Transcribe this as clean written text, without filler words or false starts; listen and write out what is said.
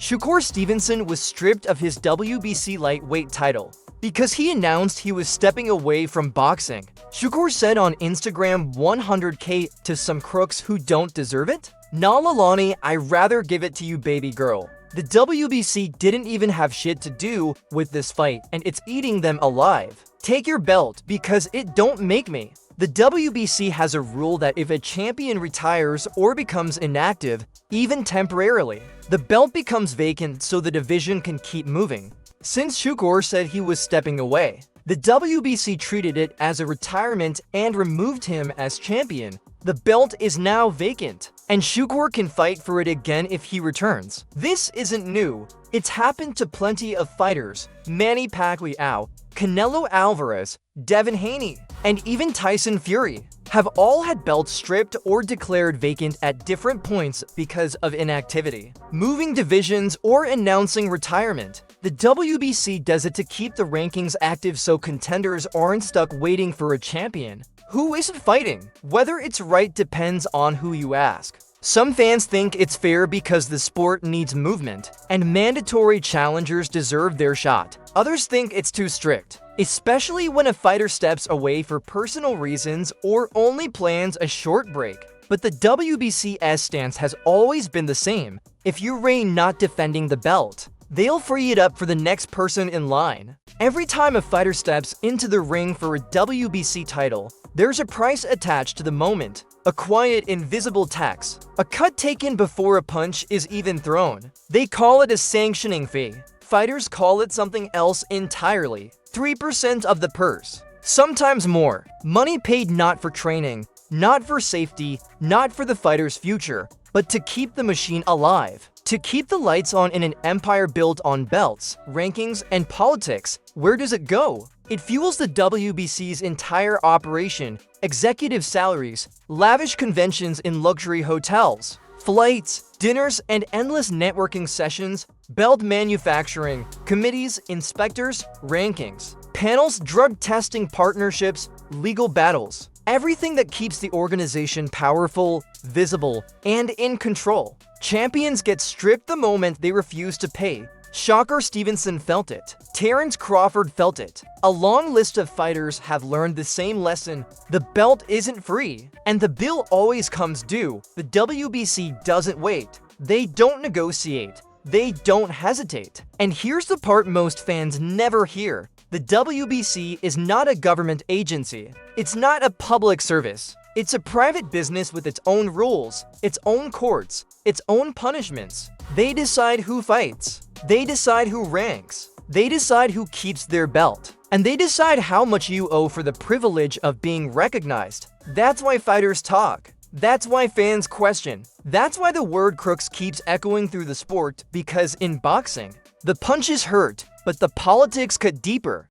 SHAKUR Stevenson was stripped of his WBC lightweight title because he announced he was stepping away from boxing. SHAKUR said on Instagram, 100K to some crooks who don't deserve it? Nah Lalani, I rather give it to you, baby girl. The WBC didn't even have shit to do with this fight, and it's eating them alive. Take your belt because it don't make me. The WBC has a rule that if a champion retires or becomes inactive, even temporarily, the belt becomes vacant so the division can keep moving. Since SHAKUR said he was stepping away, the WBC treated it as a retirement and removed him as champion. The belt is now vacant, and SHAKUR can fight for it again if he returns. This isn't new. It's happened to plenty of fighters. Manny Pacquiao, Canelo Alvarez, Devin Haney, and even Tyson Fury have all had belts stripped or declared vacant at different points because of inactivity, moving divisions, or announcing retirement. The WBC does it to keep the rankings active so contenders aren't stuck waiting for a champion who isn't fighting. Whether it's right depends on who you ask. Some fans think it's fair because the sport needs movement, and mandatory challengers deserve their shot. Others think it's too strict, especially when a fighter steps away for personal reasons or only plans a short break. But the WBC's stance has always been the same. If you reign not defending the belt, they'll free it up for the next person in line. Every time a fighter steps into the ring for a WBC title, there's a price attached to the moment. A quiet, invisible tax. A cut taken before a punch is even thrown. They call it a sanctioning fee. Fighters call it something else entirely. 3% of the purse. Sometimes more. Money paid not for training, not for safety, not for the fighter's future, but to keep the machine alive. To keep the lights on in an empire built on belts, rankings, and politics. Where does it go? It fuels the WBC's entire operation, executive salaries, lavish conventions in luxury hotels, flights, dinners, and endless networking sessions, belt manufacturing, committees, inspectors, rankings, panels, drug testing partnerships, legal battles. Everything that keeps the organization powerful, visible, and in control. Champions get stripped the moment they refuse to pay. SHAKUR Stevenson felt it. Terrence Crawford felt it. A long list of fighters have learned the same lesson. The belt isn't free, and the bill always comes due. The WBC doesn't wait. They don't negotiate. They don't hesitate. And here's the part most fans never hear. The WBC is not a government agency. It's not a public service. It's a private business with its own rules, its own courts, its own punishments. They decide who fights. They decide who ranks. They decide who keeps their belt. And they decide how much you owe for the privilege of being recognized. That's why fighters talk. That's why fans question. That's why the word crooks keeps echoing through the sport, because in boxing, the punches hurt, but the politics cut deeper.